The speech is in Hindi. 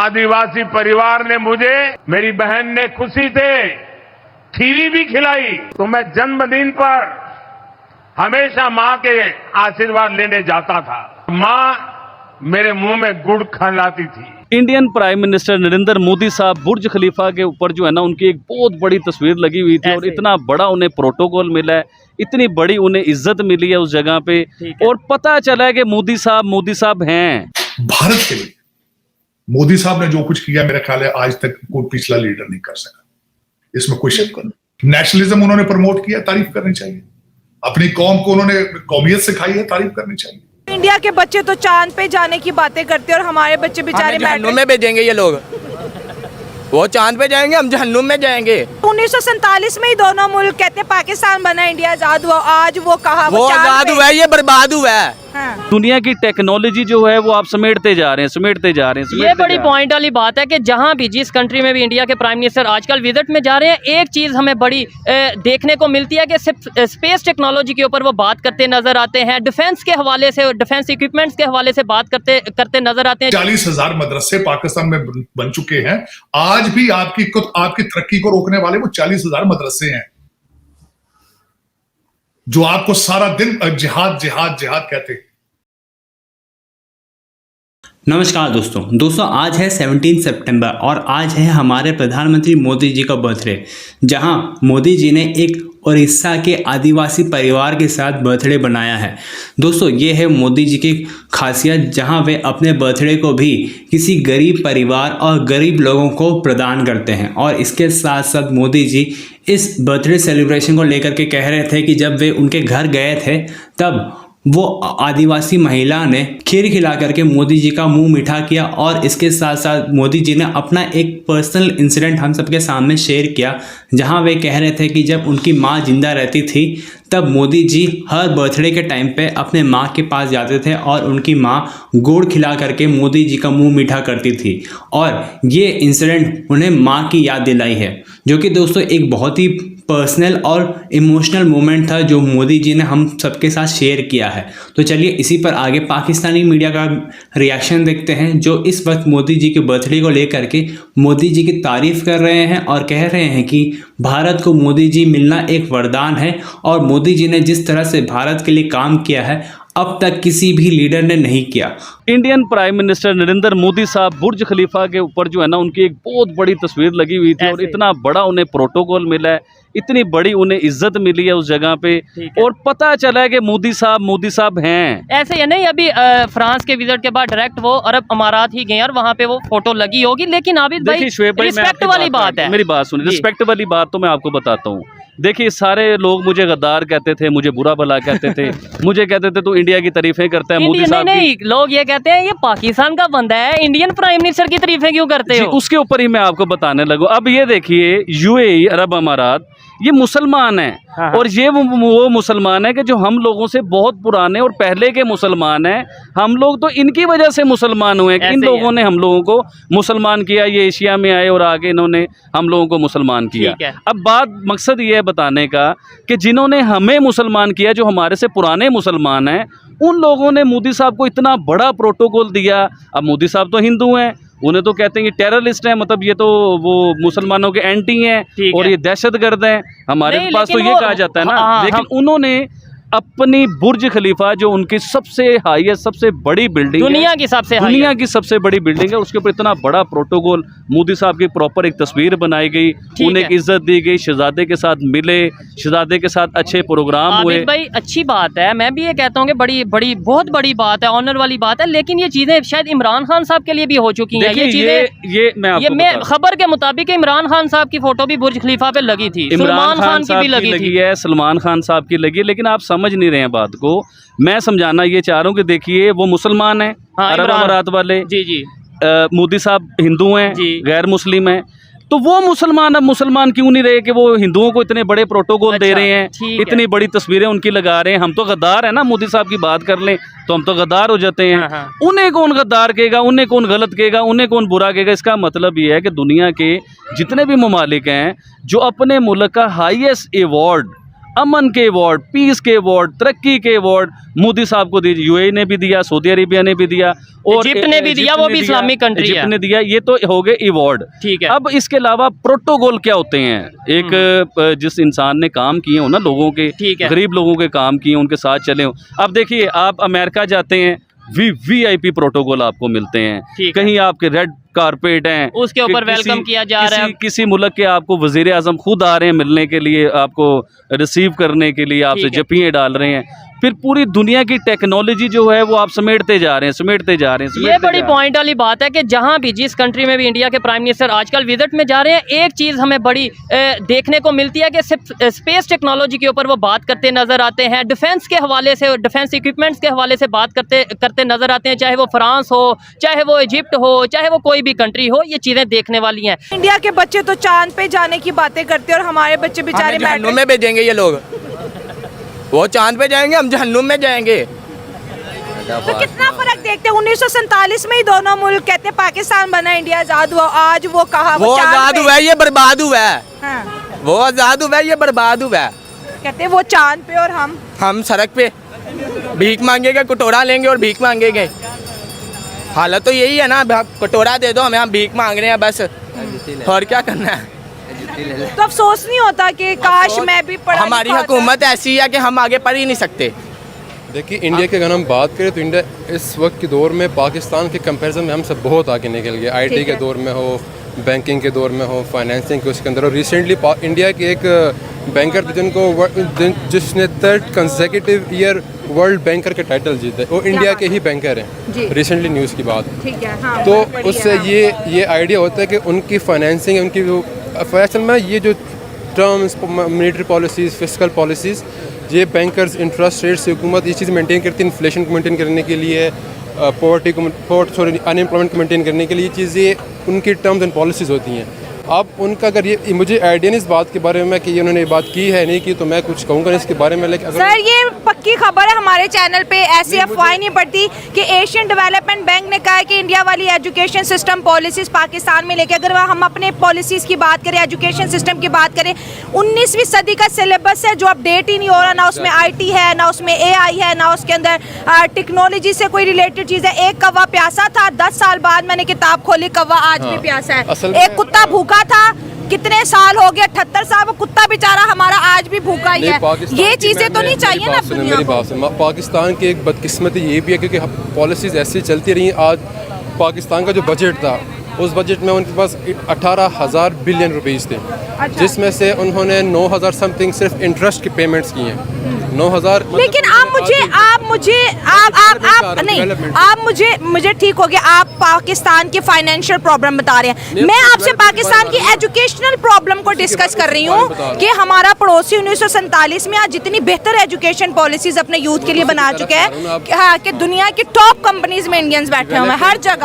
आदिवासी परिवार ने मुझे, मेरी बहन ने खुशी से खीरी भी खिलाई, तो मैं जन्मदिन पर हमेशा माँ के आशीर्वाद लेने जाता था। माँ मेरे मुंह में गुड़ खिलाती थी। Indian prime minister Narendra Modi साहब बुर्ज खलीफा के ऊपर जो है ना, उनकी एक बहुत बड़ी तस्वीर लगी हुई थी और इतना बड़ा उन्हें प्रोटोकॉल मिला है, इतनी बड़ी उन्हें इज्जत मिली है उस जगह पे, और पता चला है कि मोदी साहब हैं। भारत के लिए मोदी साहब ने जो कुछ किया, मेरा ख्याल है आज तक कोई पिछला लीडर नहीं कर सका, इसमें कोई शक नहीं। नेशनलिज्म उन्होंने प्रमोट किया, तारीफ करनी चाहिए। अपनी कौम को उन्होंने कौमियत सिखाई है, तारीफ करनी चाहिए। इंडिया के बच्चे तो चांद पे जाने की बातें करते हैं और हमारे बच्चे बेचारे जहन्नुम में भेजेंगे ये लोग। वो चांद पे जाएंगे, हम जहन्नुम में जाएंगे। 1947 में ही दोनों मुल्क कहते हैं पाकिस्तान बना, इंडिया आजाद हुआ। आज वो कहा वो आजाद हुआ है, ये बर्बाद हुआ है। हाँ। दुनिया की टेक्नोलॉजी जो है वो आप समेटते जा रहे हैं। ये बड़ी पॉइंट वाली बात है कि जहां भी जिस कंट्री में भी इंडिया के प्राइम मिनिस्टर आजकल विजिट में जा रहे हैं, एक चीज़ हमें बड़ी देखने को मिलती है कि स्पेस टेक्नोलॉजी के ऊपर वो बात करते नजर आते हैं, डिफेंस के हवाले से, डिफेंस इक्विपमेंट्स के हवाले से बात करते नजर आते हैं। 40,000 मदरसे पाकिस्तान में बन चुके हैं। आज भी आपकी तरक्की को रोकने वाले वो 40,000 मदरसे हैं जो आपको सारा दिन जिहाद जिहाद जिहाद कहते हैं। नमस्कार दोस्तों आज है 17 सितंबर और आज है हमारे प्रधानमंत्री मोदी जी का बर्थडे, जहां मोदी जी ने एक उड़ीसा के आदिवासी परिवार के साथ बर्थडे बनाया है। दोस्तों ये है मोदी जी की खासियत, जहां वे अपने बर्थडे को भी किसी गरीब परिवार और गरीब लोगों को प्रदान करते हैं। और इसके साथ साथ मोदी जी इस बर्थडे सेलिब्रेशन को लेकर के कह रहे थे कि जब वे उनके घर गए थे तब वो आदिवासी महिला ने खीर खिला करके मोदी जी का मुंह मीठा किया। और इसके साथ साथ मोदी जी ने अपना एक पर्सनल इंसिडेंट हम सबके सामने शेयर किया, जहां वे कह रहे थे कि जब उनकी माँ जिंदा रहती थी तब मोदी जी हर बर्थडे के टाइम पे अपने माँ के पास जाते थे और उनकी माँ गुड़ खिला करके मोदी जी का मुंह मीठा करती थी। और ये इंसिडेंट उन्हें माँ की याद दिलाई है, जो कि दोस्तों एक बहुत ही पर्सनल और इमोशनल मोमेंट था जो मोदी जी ने हम सबके साथ शेयर किया है। तो चलिए इसी पर आगे पाकिस्तानी मीडिया का रिएक्शन देखते हैं, जो इस वक्त मोदी जी के बर्थडे को लेकर के मोदी जी की तारीफ कर रहे हैं और कह रहे हैं कि भारत को मोदी जी मिलना एक वरदान है और मोदी जी ने जिस तरह से भारत के लिए काम किया है अब तक किसी भी लीडर ने नहीं किया। Indian prime minister Narendra Modi साहब बुर्ज खलीफा के ऊपर जो है ना, उनकी एक बहुत बड़ी तस्वीर लगी हुई थी और इतना बड़ा उन्हें प्रोटोकॉल मिला है, इतनी बड़ी उन्हें इज्जत मिली है उस जगह पे, और पता चला है कि मोदी साहब हैं। ऐसे ही नहीं, अभी फ्रांस के विजिट के बाद डायरेक्ट वो अरब अमारात ही गए और वहाँ पे वो फोटो लगी होगी। लेकिन आबिद भाई, रिस्पेक्ट वाली बात है, मेरी बात सुनिए, रिस्पेक्ट वाली बात तो मैं आपको बताता हूँ। देखिए सारे लोग मुझे गद्दार कहते थे, मुझे बुरा भला कहते थे, मुझे कहते थे तू इंडिया की तारीफें करता है, मोदी साहब नहीं, लोग ये कहते हैं ये पाकिस्तान का बंदा है, इंडियन प्राइम मिनिस्टर की तारीफें क्यों करते हो? उसके ऊपर ही मैं आपको बताने लगूं। अब ये देखिए यूएई अरब अमारात ये मुसलमान है, और ये वो मुसलमान है कि जो हम लोगों से बहुत पुराने और पहले के मुसलमान हैं। हम लोग तो इनकी वजह से मुसलमान हुए हैं, इन लोगों ने हम लोगों को मुसलमान किया, ये एशिया में आए और आगे इन्होंने हम लोगों को मुसलमान किया। अब बात मकसद ये है बताने का कि जिन्होंने हमें मुसलमान किया, जो हमारे से पुराने मुसलमान हैं, उन लोगों ने मोदी साहब को इतना बड़ा प्रोटोकॉल दिया। अब मोदी साहब तो हिंदू हैं, उन्हें तो कहते हैं कि टेररिस्ट हैं, मतलब ये तो वो मुसलमानों के एंटी हैं और ये दहशतगर्द हैं। हमारे पास तो ये कहा जाता है ना, लेकिन उन्होंने अपनी बुर्ज खलीफा, जो उनकी सबसे हाईएस्ट, सबसे बड़ी बिल्डिंग, दुनिया की सबसे बड़ी बिल्डिंग है, उसके ऊपर इतना बड़ा प्रोटोकॉल, मोदी साहब की प्रॉपर एक तस्वीर बनाई गई, उन्हें इज्जत दी गई, शहजादे के साथ मिले, शहजादे के साथ अच्छे प्रोग्राम हुए। भाई अच्छी बात है, मैं भी ये कहता हूँ कि बहुत बड़ी बात है, ऑनर वाली बात है। लेकिन ये चीजें शायद इमरान खान साहब के लिए भी हो चुकी हैं। ये चीजें मैं खबर के मुताबिक इमरान खान साहब की फोटो भी बुर्ज खलीफा पे लगी थी, सलमान खान की भी लगी है, सलमान खान साहब की लगी, लेकिन आप समझ नहीं रहे हैं बात को। मैं समझाना ये चाह रहा हूँ कि देखिए वो मुसलमान हैं, अरब अमारात वाले, जी मोदी साहब हिंदू हैं, गैर मुस्लिम हैं, तो वो मुसलमान अब मुसलमान क्यों नहीं रहे कि वो हिंदुओं को इतने बड़े प्रोटोकॉल दे रहे हैं, इतनी बड़ी तस्वीरें उनकी लगा रहे हैं। हम तो गद्दार है ना, मोदी साहब की बात कर लें तो हम तो गद्दार हो जाते हैं। उन्हें कौन गद्दार कहेगा, उन्हें कौन गलत कहेगा, उन्हें कौन बुरा कहेगा? इसका मतलब ये है कि दुनिया के जितने भी ममालिक हैं जो अपने मुल्क का हाईएस्ट अवार्ड अमन के अवार्ड, पीस के अवार्ड, तरक्की के अवार्ड मोदी साहब को दिए, यूएई ने भी दिया, सऊदी अरेबिया ने भी दिया और इजिप्ट ने भी दिया, वो भी इस्लामिक कंट्री है। इजिप्ट ने दिया। ये तो हो गए अवार्ड। ठीक है। अब इसके अलावा प्रोटोकॉल क्या होते हैं? एक जिस इंसान ने काम किए हो ना, लोगों के, ठीक है। गरीब लोगों के काम किए, उनके साथ चले हो। अब देखिए, आप अमेरिका जाते हैं, वीआईपी प्रोटोकॉल आपको मिलते हैं। ठीक है। कहीं आपके रेड कारपेट हैं, उसके ऊपर वेलकम किया जा रहा है। किसी मुल्क के आपको वजीर आजम खुद आ रहे हैं मिलने के लिए, आपको रिसीव करने के लिए, आपसे ठीक है। जपियाँ डाल रहे हैं। फिर पूरी दुनिया की टेक्नोलॉजी जो है वो आप समेटते जा रहे हैं। ये बड़ी पॉइंट वाली बात है कि जहां भी, जिस कंट्री में भी इंडिया के प्राइम मिनिस्टर आजकल विजिट में जा रहे हैं, एक चीज़ हमें बड़ी देखने को मिलती है कि स्पेस टेक्नोलॉजी के ऊपर वो बात करते नजर आते हैं, डिफेंस के हवाले से, डिफेंस इक्विपमेंट्स के हवाले से बात करते नजर आते हैं, चाहे वो फ्रांस हो, चाहे वो इजिप्ट हो, चाहे वो कोई भी कंट्री हो। ये चीज़ें देखने वाली हैं। इंडिया के बच्चे तो चांद पे जाने की बातें करते हैं और हमारे बच्चे बेचारे हमें जहन्नुम में भेजेंगे ये लोग। वो चांद पे जाएंगे, हम जहन्नुम में जाएंगे। तो कितना फर्क देखते हैं? 1947 में ही दोनों मुल्क कहते हैं पाकिस्तान बना, इंडिया आजाद हुआ। आज वो कहा वो आजाद हुआ है, ये बर्बाद हुआ है। हाँ। वो आजाद हुआ है, ये बर्बाद हुआ है। कहते हैं वो चांद पे और हम सड़क पे भीख मांगेंगे, कटोरा लेंगे और भीख मांगेंगे। हालत तो यही है ना, कटोरा दे दो हमें, हम भीख मांग रहे हैं बस, और क्या करना है। तो अफसोस नहीं होता कि काश मैं भी पढ़ा हमारी लिखा होता? हुकूमत ऐसी है कि हम आगे पढ़ ही नहीं सकते। देखिए, इंडिया की अगर हम बात करें तो इंडिया इस वक्त के दौर में पाकिस्तान के कंपैरिजन में हम सब बहुत आगे निकल गए। आईटी के दौर में हो, बैंकिंग के दौर में हो, फाइनेंसिंग के उसके अंदर। और रिसेंटली इंडिया के एक बैंकर थे जिसने 3rd consecutive year world banker के टाइटल जीते, वो इंडिया के ही बैंकर हैं। रिसेंटली न्यूज़ की बात। ठीक है। हाँ, तो बहुत बढ़िया। उससे ये आइडिया होता है कि उनकी फाइनेंसिंग, उनकी जो असल में ये जो terms, monetary policies, fiscal policies, ये बैंकर्स, इंटरेस्ट रेट्स से हुकूमत ये चीज़ मेंटेन करती है, इन्फ्लेशन को मेंटेन करने के लिए, अनएम्प्लॉयमेंट को मेंटेन करने के लिए। ये चीज़ें उनकी टर्म्स एंड पॉलिसीज़ होती हैं। अब उनका अगर ये मुझे आइडिया नहीं इस बात के बारे में कि ये उन्होंने बात की है नहीं की, तो मैं कुछ कहूँगा इसके बारे में। लेकिन सर, ये पक्की खबर है, हमारे चैनल पे ऐसी अफवाह नहीं पड़ती कि एशियन डेवलपमेंट बैंक ने कहा है कि इंडिया वाली एजुकेशन सिस्टम पॉलिसीज पाकिस्तान में लेके, अगर हम अपने पॉलिसीज की बात करें, एजुकेशन सिस्टम की बात करें, 19वीं सदी का सिलेबस है जो अपडेट ही नहीं हो रहा। ना उसमें IT है, ना उसमें AI है, ना उसके अंदर टेक्नोलॉजी से कोई रिलेटेड चीज़ है। एक कौवा प्यासा था, 10 साल बाद मैंने किताब खोली, कौवा आज भी प्यासा है। एक कुत्ता भूखा था, कितने साल हो गए, 78 साल, वो कुत्ता बेचारा हमारा आज भी भूखा ही है। ये चीजें तो नहीं चाहिए ना दुनिया मेरी को। बात सुनो, पाकिस्तान की एक बदकिस्मती ये भी है क्योंकि पॉलिसीज ऐसी चलती रही। आज पाकिस्तान का जो बजट था, उस बजट में उनके पास 18,000 बिलियन रुपीस थे, जिसमें से उन्होंने 9,000 समथिंग सिर्फ इंटरेस्ट की पेमेंट्स की हैं। 9,000। लेकिन मुझे ठीक हो गया, आप पाकिस्तान की फाइनेंशियल प्रॉब्लम बता रहे हैं, मैं आपसे पाकिस्तान की एजुकेशनल प्रॉब्लम को डिस्कस कर रही हूँ कि हमारा पड़ोसी 1947 में आज जितनी बेहतर एजुकेशन पॉलिसीज अपने यूथ के लिए बना चुके हैं कि दुनिया की टॉप कंपनीज में इंडियंस बैठे हुए हैं हर जगह।